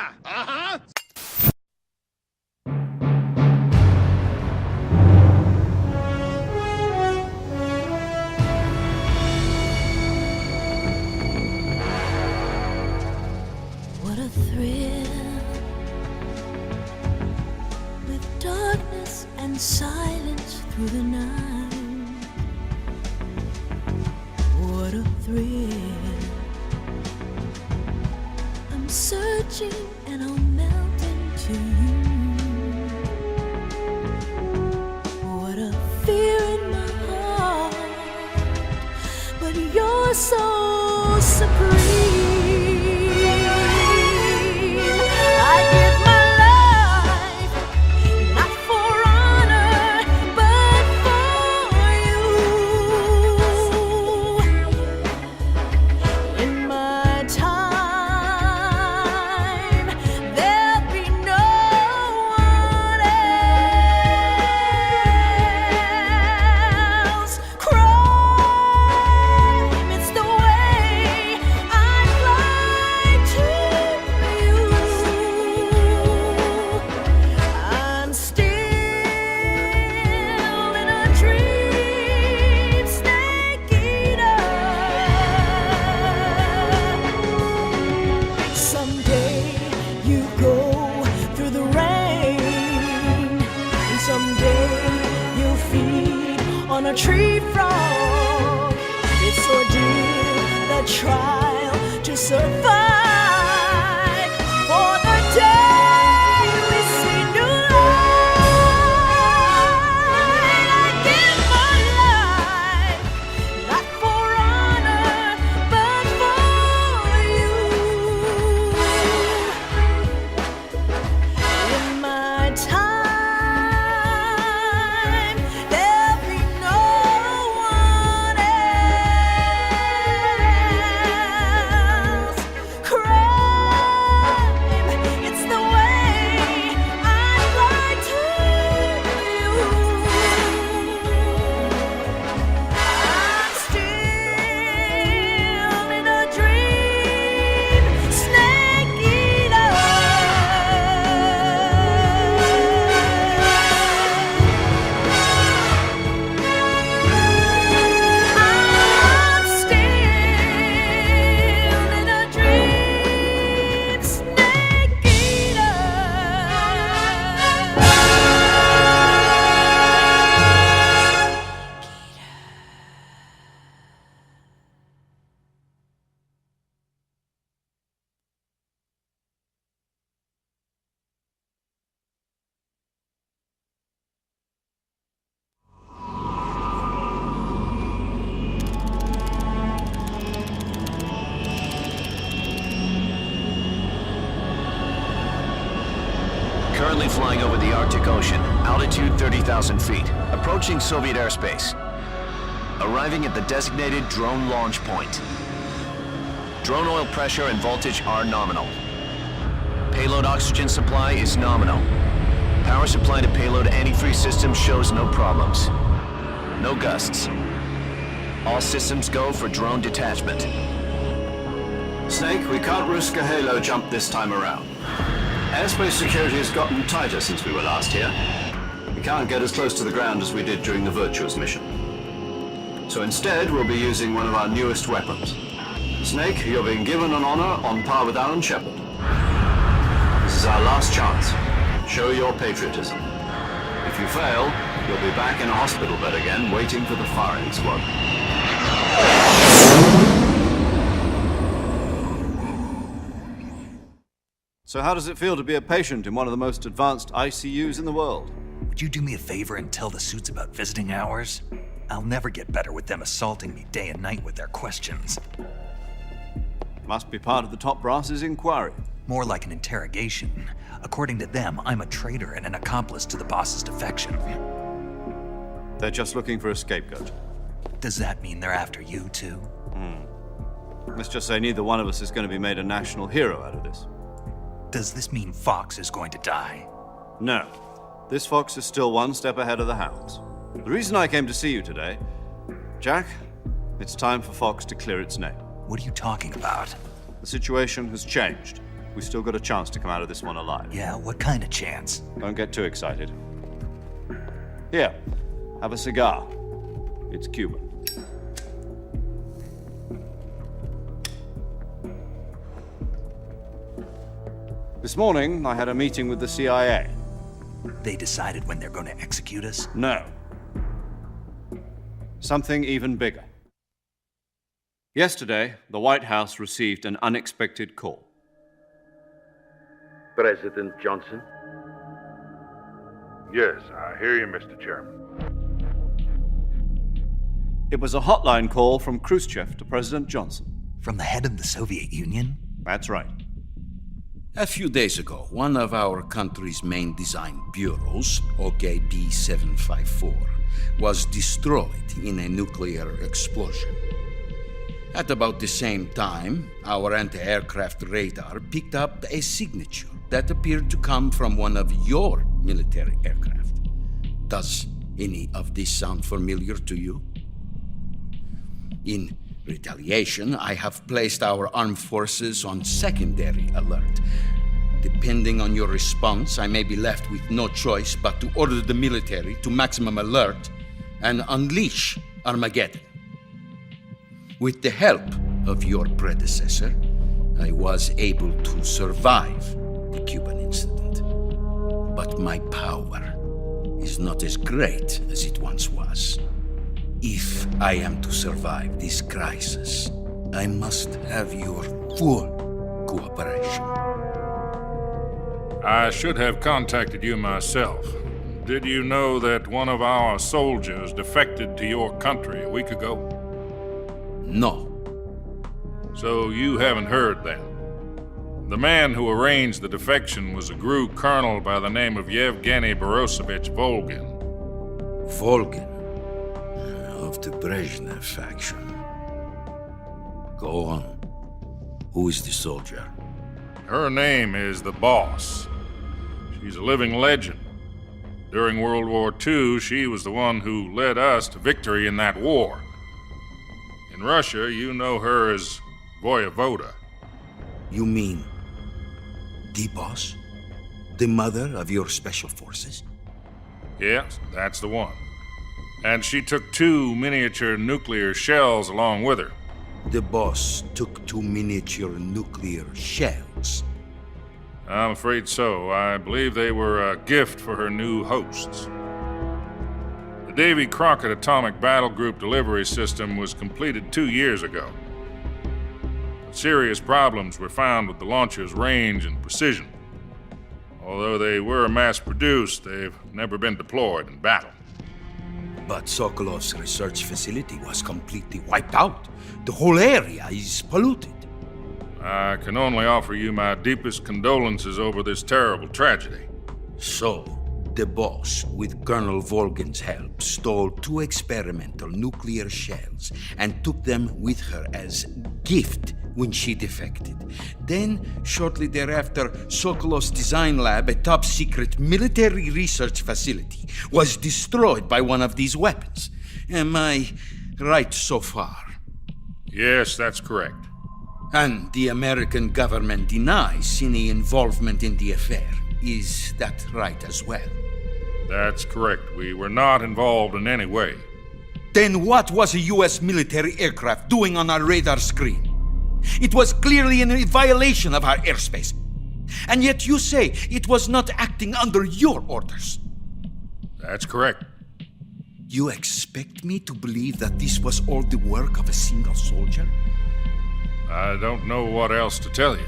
Aha! What a thrill, with darkness and silence through the night. What a thrill, I'm searching and I'll melt into you. What a fear in my heart, but you're so supreme. On a tree frog, it's ordeal, the trial to survive. For the day we see new light, I give my life, not for honor, but for you. In my time, Currently flying over the Arctic Ocean, altitude 30,000 feet, approaching Soviet airspace. Arriving at the designated drone launch point. Drone oil pressure and voltage are nominal. Payload oxygen supply is nominal. Power supply to payload antifreeze system shows no problems. No gusts. All systems go for drone detachment. Snake, we can't risk a halo jump this time around. Airspace security has gotten tighter since we were last here. We can't get as close to the ground as we did during the Virtuous mission. So instead, we'll be using one of our newest weapons. Snake, you're being given an honor on par with Alan Shepard. This is our last chance. Show your patriotism. If you fail, you'll be back in a hospital bed again, waiting for the firing squad. So how does it feel to be a patient in one of the most advanced ICUs in the world? Would you do me a favor and tell the suits about visiting hours? I'll never get better with them assaulting me day and night with their questions. Must be part of the top brass's inquiry. More like an interrogation. According to them, I'm a traitor and an accomplice to the boss's defection. They're just looking for a scapegoat. Does that mean they're after you too? Let's just say neither one of us is going to be made a national hero out of this. Does this mean Fox is going to die? No. This fox is still one step ahead of the hounds. The reason I came to see you today, Jack, it's time for Fox to clear its name. What are you talking about? The situation has changed. we still got a chance to come out of this one alive. Yeah, what kind of chance? Don't get too excited. Here, have a cigar. It's Cuban. This morning, I had a meeting with the CIA. They decided when they're going to execute us? No. Something even bigger. Yesterday, the White House received an unexpected call. President Johnson? Yes, I hear you, Mr. Chairman. It was a hotline call from Khrushchev to President Johnson. From the head of the Soviet Union? That's right. A few days ago, one of our country's main design bureaus, OKB 754, was destroyed in a nuclear explosion. At about the same time, our anti-aircraft radar picked up a signature that appeared to come from one of your military aircraft. Does any of this sound familiar to you? In retaliation, I have placed our armed forces on secondary alert. Depending on your response, I may be left with no choice but to order the military to maximum alert and unleash Armageddon. With the help of your predecessor, I was able to survive the Cuban incident. But my power is not as great as it once was. If I am to survive this crisis, I must have your full cooperation. I should have contacted you myself. Did you know that one of our soldiers defected to your country a week ago? No. So you haven't heard then. The man who arranged the defection was a GRU colonel by the name of Yevgeny Borosovich Volgin. Volgin, of the Brezhnev faction. Go on. Who is the soldier? Her name is the Boss. She's a living legend. During World War II, she was the one who led us to victory in that war. In Russia, you know her as Voyevoda. You mean the boss? The mother of your special forces? Yes, that's the one. And she took 2 miniature nuclear shells along with her. The boss took 2 miniature nuclear shells. I'm afraid so. I believe they were a gift for her new hosts. The Davy Crockett Atomic Battle Group delivery system was completed 2 years ago. Serious problems were found with the launcher's range and precision. Although they were mass-produced, they've never been deployed in battle. But Sokolov's research facility was completely wiped out. The whole area is polluted. I can only offer you my deepest condolences over this terrible tragedy. So, the boss, with Colonel Volgin's help, stole 2 experimental nuclear shells and took them with her as gift when she defected. Then, shortly thereafter, Sokolov's design lab, a top-secret military research facility, was destroyed by one of these weapons. Am I right so far? Yes, that's correct. And the American government denies any involvement in the affair. Is that right as well? That's correct. We were not involved in any way. Then what was a U.S. military aircraft doing on our radar screen? It was clearly in violation of our airspace. And yet you say it was not acting under your orders. That's correct. You expect me to believe that this was all the work of a single soldier? I don't know what else to tell you.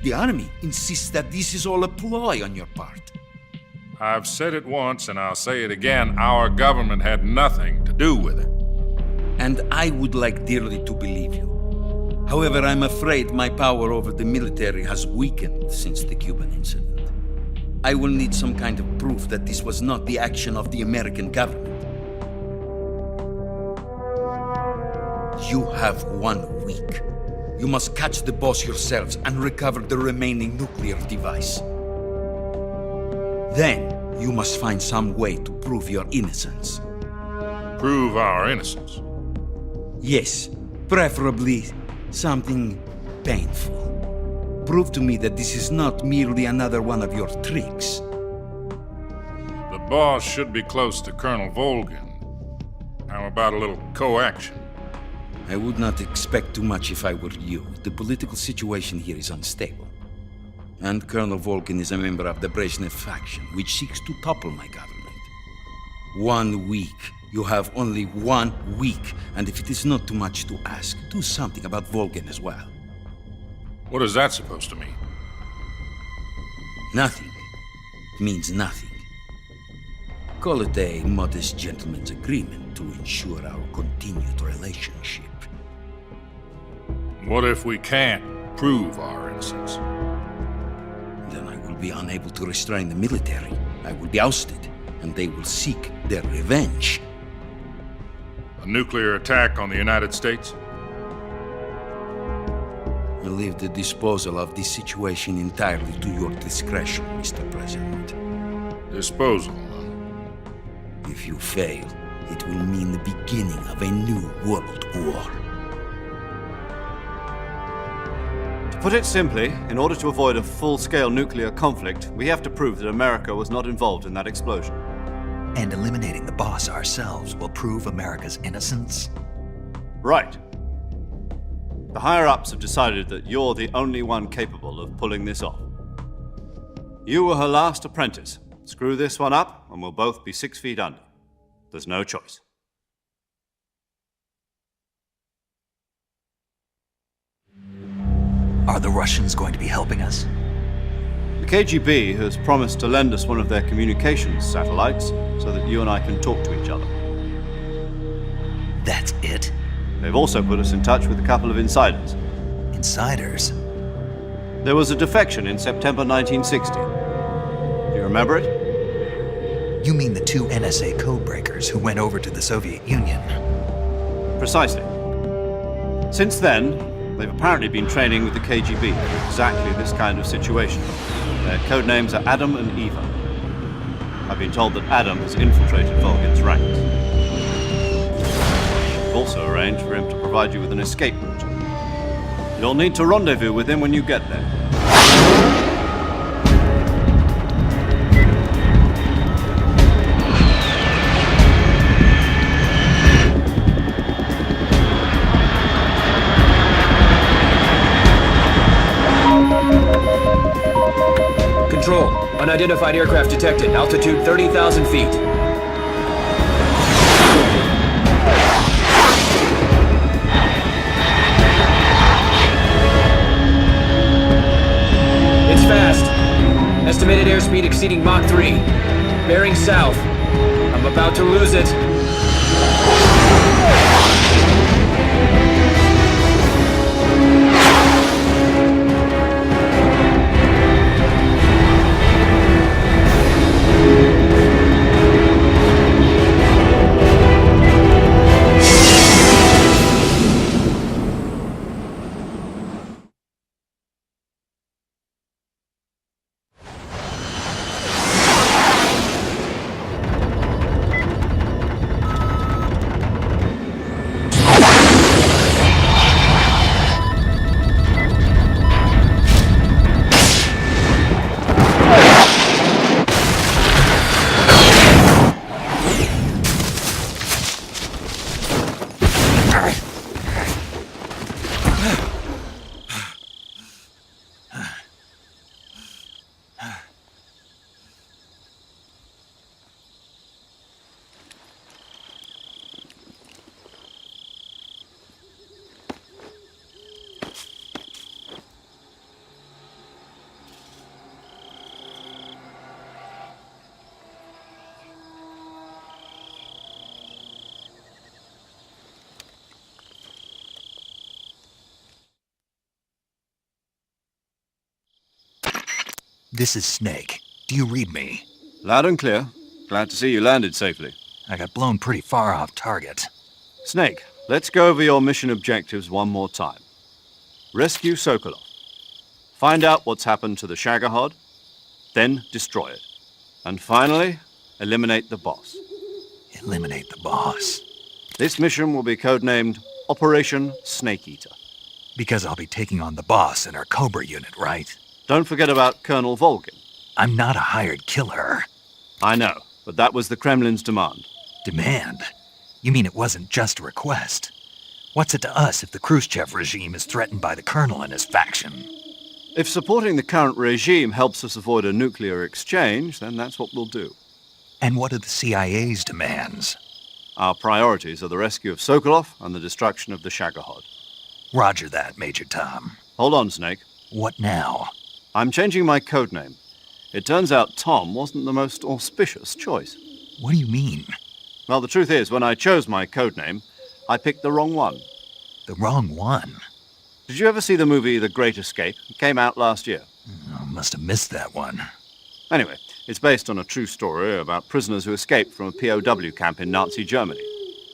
The army insists that this is all a ploy on your part. I've said it once and I'll say it again. Our government had nothing to do with it. And I would like dearly to believe you. However, I'm afraid my power over the military has weakened since the Cuban incident. I will need some kind of proof that this was not the action of the American government. You have 1 week. You must catch the boss yourselves and recover the remaining nuclear device. Then, you must find some way to prove your innocence. Prove our innocence. Yes, preferably something painful. Prove to me that this is not merely another one of your tricks. The boss should be close to Colonel Volgin. How about a little co-action? I would not expect too much if I were you. The political situation here is unstable. And Colonel Volgin is a member of the Brezhnev faction, which seeks to topple my government. 1 week. You have only 1 week. And if it is not too much to ask, do something about Volgin as well. What is that supposed to mean? Nothing. It means nothing. Call it a modest gentleman's agreement to ensure our continued relationship. What if we can't prove our innocence? Then I will be unable to restrain the military. I will be ousted, and they will seek their revenge. A nuclear attack on the United States? I leave the disposal of this situation entirely to your discretion, Mr. President. Disposal, huh? If you fail, it will mean the beginning of a new world war. To put it simply, in order to avoid a full-scale nuclear conflict, we have to prove that America was not involved in that explosion. And eliminating the boss ourselves will prove America's innocence? Right. The higher-ups have decided that you're the only one capable of pulling this off. You were her last apprentice. Screw this one up, and we'll both be 6 feet under. There's no choice. Are the Russians going to be helping us? The KGB has promised to lend us one of their communications satellites so that you and I can talk to each other. That's it? They've also put us in touch with a couple of insiders. Insiders? There was a defection in September 1960. Do you remember it? You mean the 2 NSA codebreakers who went over to the Soviet Union? Precisely. Since then, they've apparently been training with the KGB for exactly this kind of situation. Their codenames are Adam and Eva. I've been told that Adam has infiltrated Volgin's ranks. We've also arranged for him to provide you with an escape route. You'll need to rendezvous with him when you get there. Control, unidentified aircraft detected. Altitude 30,000 feet. It's fast. Estimated airspeed exceeding Mach 3. Bearing south. I'm about to lose it. This is Snake. Do you read me? Loud and clear. Glad to see you landed safely. I got blown pretty far off target. Snake, let's go over your mission objectives one more time. Rescue Sokolov. Find out what's happened to the Shagohod, then destroy it. And finally, eliminate the boss. Eliminate the boss. This mission will be codenamed Operation Snake Eater. Because I'll be taking on the boss in our Cobra unit, right? Don't forget about Colonel Volgin. I'm not a hired killer. I know, but that was the Kremlin's demand. Demand? You mean it wasn't just a request? What's it to us if the Khrushchev regime is threatened by the Colonel and his faction? If supporting the current regime helps us avoid a nuclear exchange, then that's what we'll do. And what are the CIA's demands? Our priorities are the rescue of Sokolov and the destruction of the Shagohod. Roger that, Major Tom. Hold on, Snake. What now? I'm changing my codename. It turns out Tom wasn't the most auspicious choice. What do you mean? Well, the truth is, when I chose my codename, I picked the wrong one. The wrong one? Did you ever see the movie The Great Escape? It came out last year. I must have missed that one. Anyway, it's based on a true story about prisoners who escaped from a POW camp in Nazi Germany.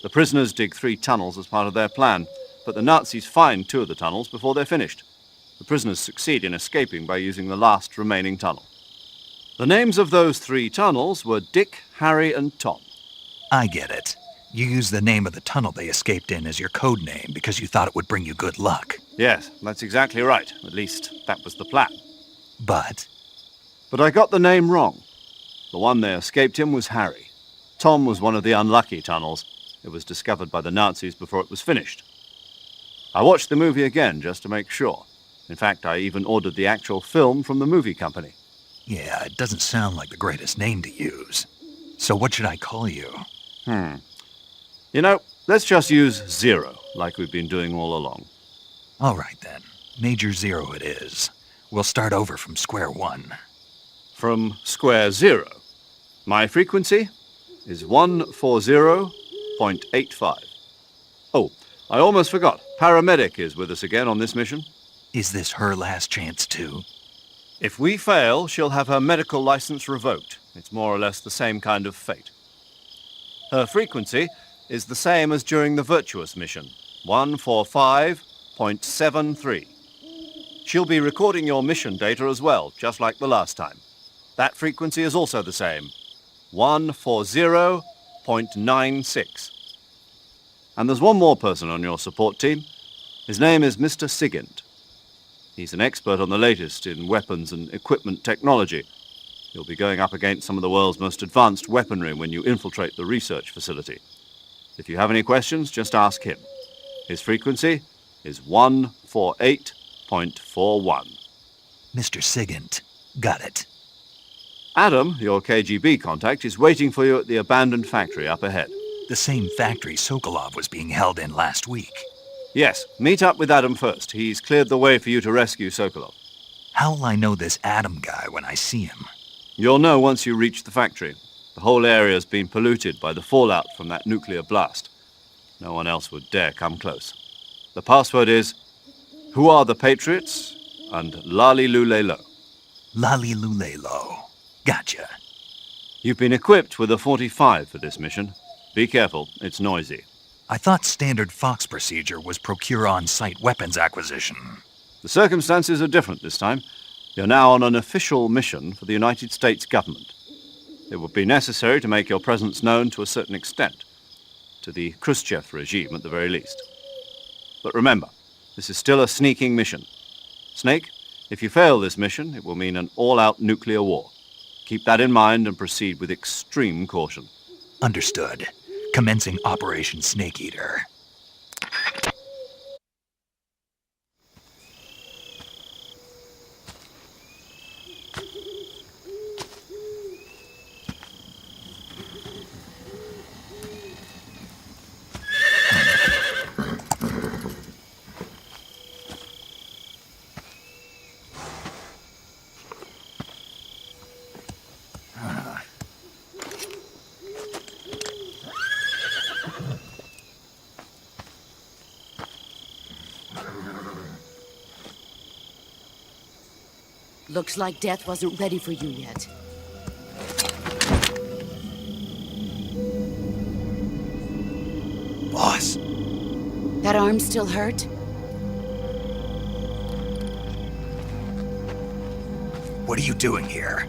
The prisoners dig 3 tunnels as part of their plan, but the Nazis find 2 of the tunnels before they're finished. The prisoners succeed in escaping by using the last remaining tunnel. The names of those 3 tunnels were Dick, Harry, and Tom. I get it. You used the name of the tunnel they escaped in as your code name because you thought it would bring you good luck. Yes, that's exactly right. At least, that was the plan. But I got the name wrong. The one they escaped in was Harry. Tom was one of the unlucky tunnels. It was discovered by the Nazis before it was finished. I watched the movie again just to make sure. In fact, I even ordered the actual film from the movie company. yeah, it doesn't sound like the greatest name to use. So what should I call you? You know, let's just use Zero, like we've been doing all along. All right then. Major Zero it is. We'll start over from square one. From square zero. My frequency is 140.85. Oh, I almost forgot. Paramedic is with us again on this mission. Is this her last chance too? If we fail, she'll have her medical license revoked. It's more or less the same kind of fate. Her frequency is the same as during the Virtuous mission, 145.73. She'll be recording your mission data as well, just like the last time. That frequency is also the same, 140.96. And there's one more person on your support team. His name is Mr. Sigint. He's an expert on the latest in weapons and equipment technology. You'll be going up against some of the world's most advanced weaponry when you infiltrate the research facility. If you have any questions, just ask him. His frequency is 148.41. Mr. Sigint. Got it. Adam, your KGB contact, is waiting for you at the abandoned factory up ahead. The same factory Sokolov was being held in last week. Yes, meet up with Adam first. He's cleared the way for you to rescue Sokolov. How'll I know this Adam guy when I see him? You'll know once you reach the factory. The whole area's been polluted by the fallout from that nuclear blast. No one else would dare come close. The password is, "Who are the Patriots?" and Lali Lulelo. Lali Lulelo. Gotcha. You've been equipped with a 45 for this mission. Be careful, it's noisy. I thought standard Fox procedure was procure on-site weapons acquisition. The circumstances are different this time. You're now on an official mission for the United States government. It would be necessary to make your presence known to a certain extent, to the Khrushchev regime at the very least. But remember, this is still a sneaking mission. Snake, if you fail this mission, it will mean an all-out nuclear war. Keep that in mind and proceed with extreme caution. Understood. Commencing Operation Snake Eater. Looks like death wasn't ready for you yet. Boss. That arm still hurt? What are you doing here?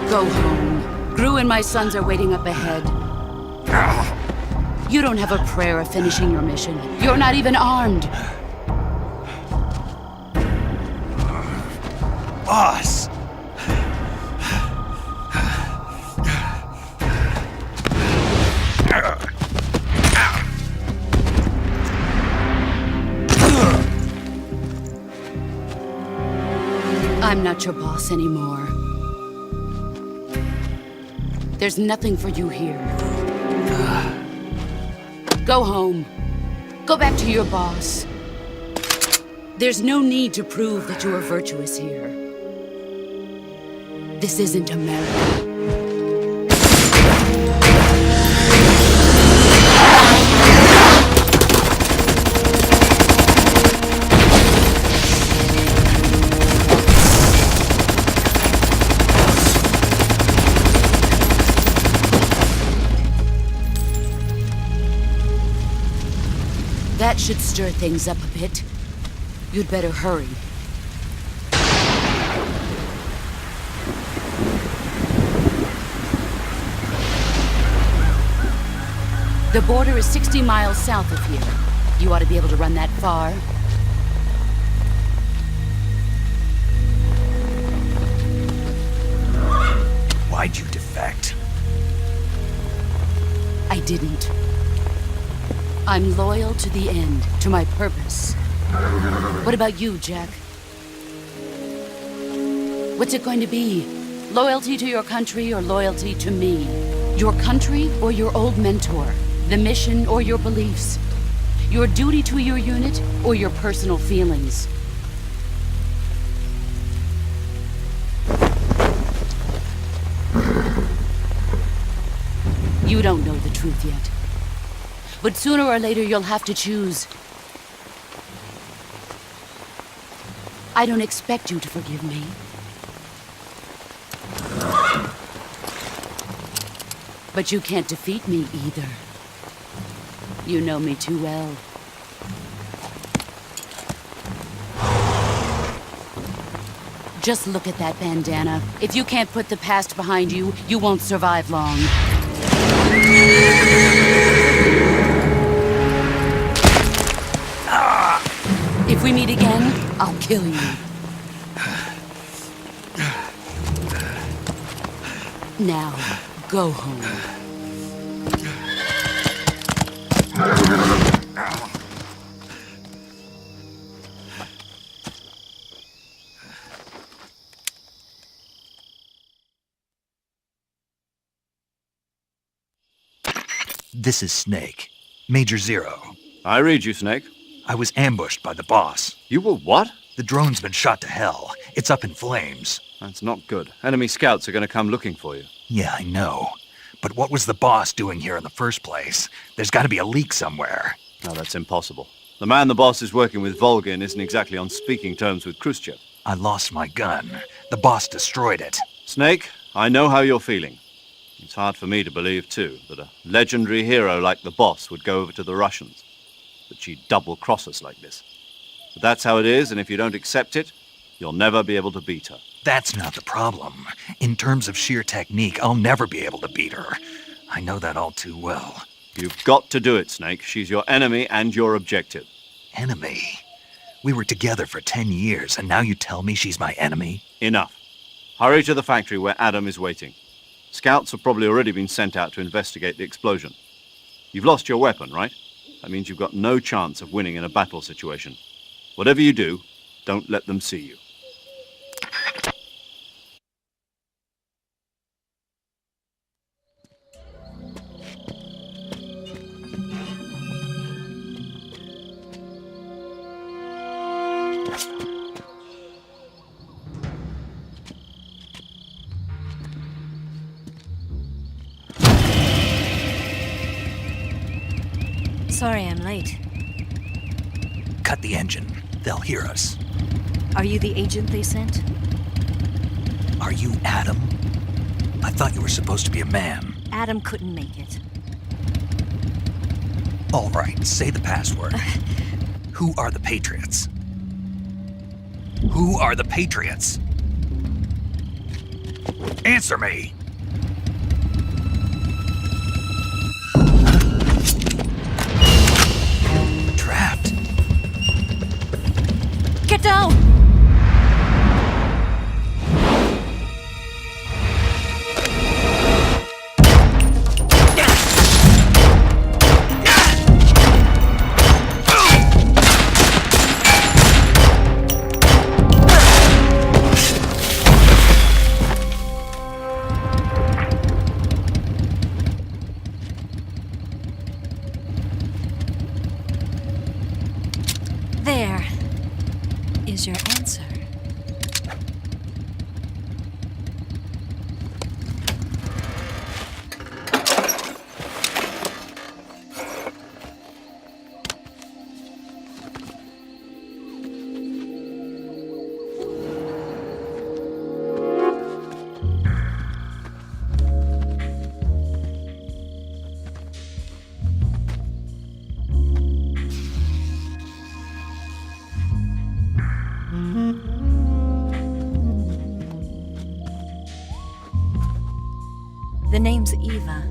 Go home. Gru and my sons are waiting up ahead. You don't have a prayer of finishing your mission. You're not even armed. Boss! I'm not your boss anymore. There's nothing for you here. Go home. Go back to your boss. There's no need to prove that you are virtuous here. This isn't America. That should stir things up a bit. You'd better hurry. The border is 60 miles south of here. You ought to be able to run that far. Why'd you defect? I didn't. I'm loyal to the end, to my purpose. What about you, Jack? What's it going to be? Loyalty to your country or loyalty to me? Your country or your old mentor? The mission or your beliefs? Your duty to your unit or your personal feelings? You don't know the truth yet. But sooner or later, you'll have to choose. I don't expect you to forgive me. But you can't defeat me either. You know me too well. Just look at that bandana. If you can't put the past behind you, you won't survive long. If we meet again, I'll kill you. Now, go home. This is Snake. Major Zero. I read you, Snake. I was ambushed by the boss. You were what? The drone's been shot to hell. It's up in flames. That's not good. Enemy scouts are going to come looking for you. Yeah, I know. But what was the boss doing here in the first place? There's got to be a leak somewhere. No, that's impossible. The man the boss is working with, Volgin, isn't exactly on speaking terms with Khrushchev. I lost my gun. The boss destroyed it. Snake, I know how you're feeling. It's hard for me to believe, too, that a legendary hero like the boss would go over to the Russians. That she'd double-cross us like this. But that's how it is, and if you don't accept it, you'll never be able to beat her. That's not the problem. In terms of sheer technique, I'll never be able to beat her. I know that all too well. You've got to do it, Snake. She's your enemy and your objective. Enemy? We were together for 10 years, and now you tell me she's my enemy? Enough. Hurry to the factory where Adam is waiting. Scouts have probably already been sent out to investigate the explosion. You've lost your weapon, right? That means you've got no chance of winning in a battle situation. Whatever you do, don't let them see you. Sorry I'm late. Cut the engine. They'll hear us. Are you the agent they sent? Are you Adam? I thought you were supposed to be a man. Adam couldn't make it. All right, say the password. Who are the Patriots? Who are the Patriots? Answer me! Trapped. Get down! There is your answer. The name's Eva.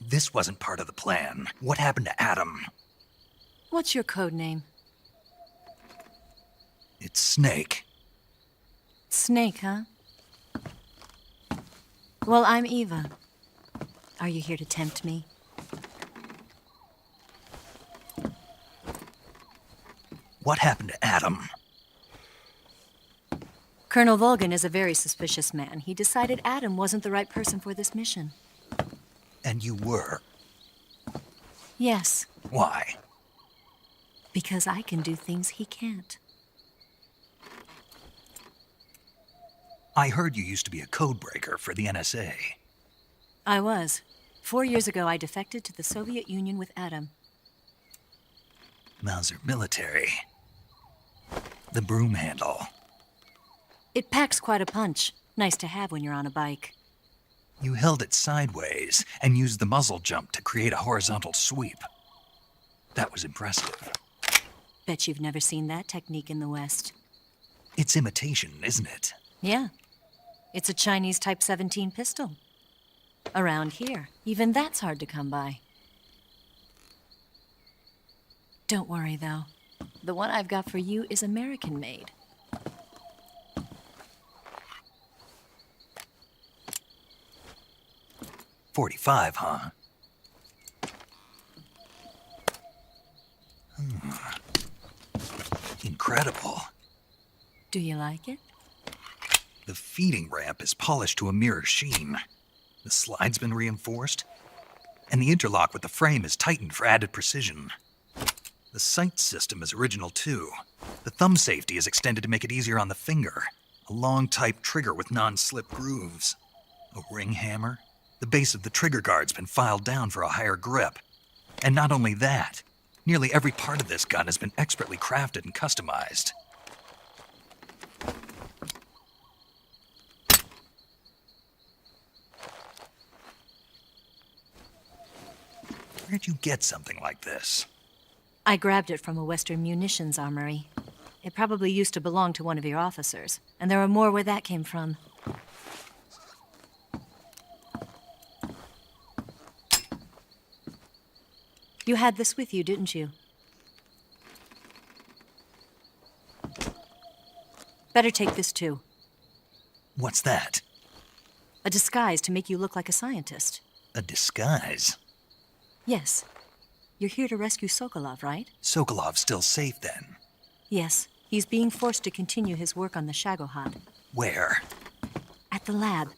This wasn't part of the plan. What happened to Adam? What's your code name? It's Snake. Snake, huh? Well, I'm Eva. Are you here to tempt me? What happened to Adam? Colonel Volgan is a very suspicious man. He decided Adam wasn't the right person for this mission. And you were. Yes, Why? because I can do things he can't. I heard you used to be a codebreaker for the NSA. I was. 4 years ago, I defected to the Soviet Union with Adam. Mauser military. The broom handle. It packs quite a punch. Nice to have when you're on a bike. You held it sideways and used the muzzle jump to create a horizontal sweep. That was impressive. Bet you've never seen that technique in the West. It's imitation, isn't it? Yeah. It's a Chinese Type 17 pistol. Around here, even that's hard to come by. Don't worry, though. The one I've got for you is American-made. .45, huh? Incredible. Do you like it? The feeding ramp is polished to a mirror sheen. The slide's been reinforced, and the interlock with the frame is tightened for added precision. The sight system is original too. The thumb safety is extended to make it easier on the finger. A long type trigger with non-slip grooves. A ring hammer. The base of the trigger guard's been filed down for a higher grip. And not only that, nearly every part of this gun has been expertly crafted and customized. Where'd you get something like this? I grabbed it from a Western munitions armory. It probably used to belong to one of your officers, and there are more where that came from. You had this with you, didn't you? Better take this too. What's that? A disguise to make you look like a scientist. A disguise? Yes. You're here to rescue Sokolov, right? Sokolov's still safe then? Yes. He's being forced to continue his work on the Shagohod. Where? At the lab.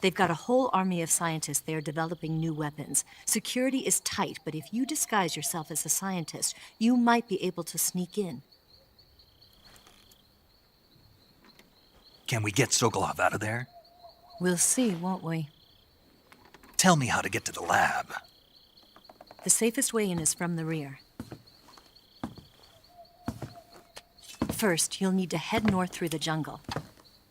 They've got a whole army of scientists there developing new weapons. Security is tight, but if you disguise yourself as a scientist, you might be able to sneak in. Can we get Sokolov out of there? We'll see, won't we? Tell me how to get to the lab. The safest way in is from the rear. First, you'll need to head north through the jungle.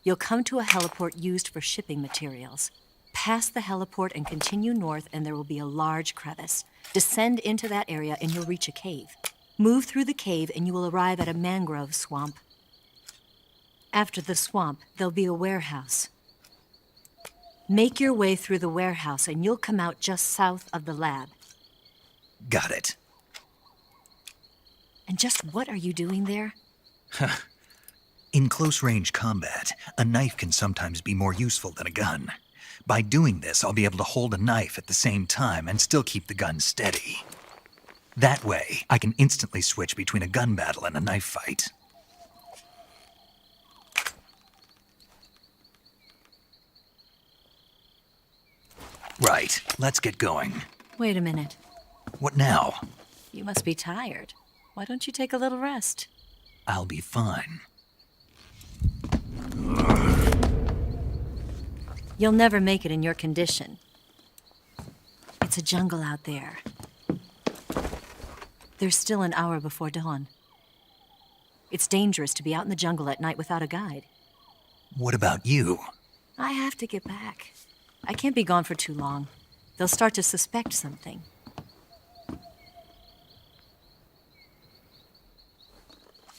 You'll come to a heliport used for shipping materials. Pass the heliport and continue north, and there will be a large crevice. Descend into that area and you'll reach a cave. Move through the cave and you will arrive at a mangrove swamp. After the swamp, there'll be a warehouse. Make your way through the warehouse and you'll come out just south of the lab. Got it. And just what are you doing there? In close-range combat, a knife can sometimes be more useful than a gun. By doing this, I'll be able to hold a knife at the same time and still keep the gun steady. That way, I can instantly switch between a gun battle and a knife fight. Right, let's get going. Wait a minute. What now? You must be tired. Why don't you take a little rest? I'll be fine. You'll never make it in your condition. It's a jungle out there. There's still an hour before dawn. It's dangerous to be out in the jungle at night without a guide. What about you? I have to get back. I can't be gone for too long. They'll start to suspect something.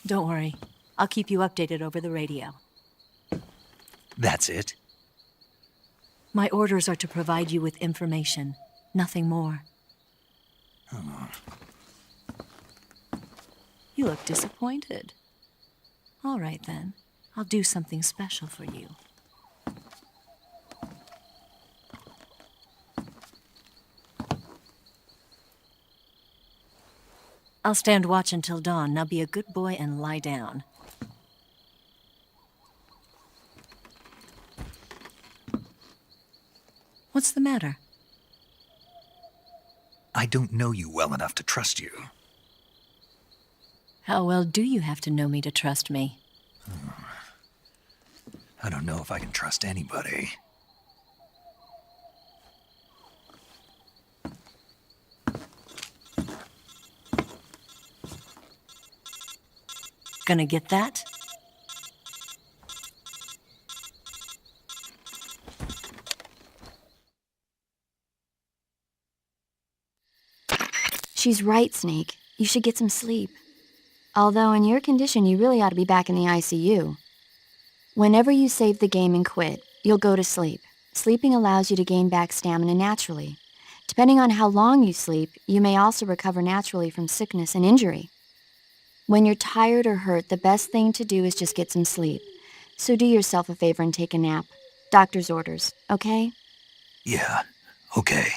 Don't worry. I'll keep you updated over the radio. That's it? My orders are to provide you with information, nothing more. You look disappointed. All right, then. I'll do something special for you. I'll stand watch until dawn. Now be a good boy and lie down. What's the matter? I don't know you well enough to trust you. How well do you have to know me to trust me? I don't know if I can trust anybody. Gonna get that? She's right, Snake. You should get some sleep. Although in your condition, you really ought to be back in the ICU. Whenever you save the game and quit, you'll go to sleep. Sleeping allows you to gain back stamina naturally. Depending on how long you sleep, you may also recover naturally from sickness and injury. When you're tired or hurt, the best thing to do is just get some sleep. So do yourself a favor and take a nap. Doctor's orders, okay? Yeah, okay.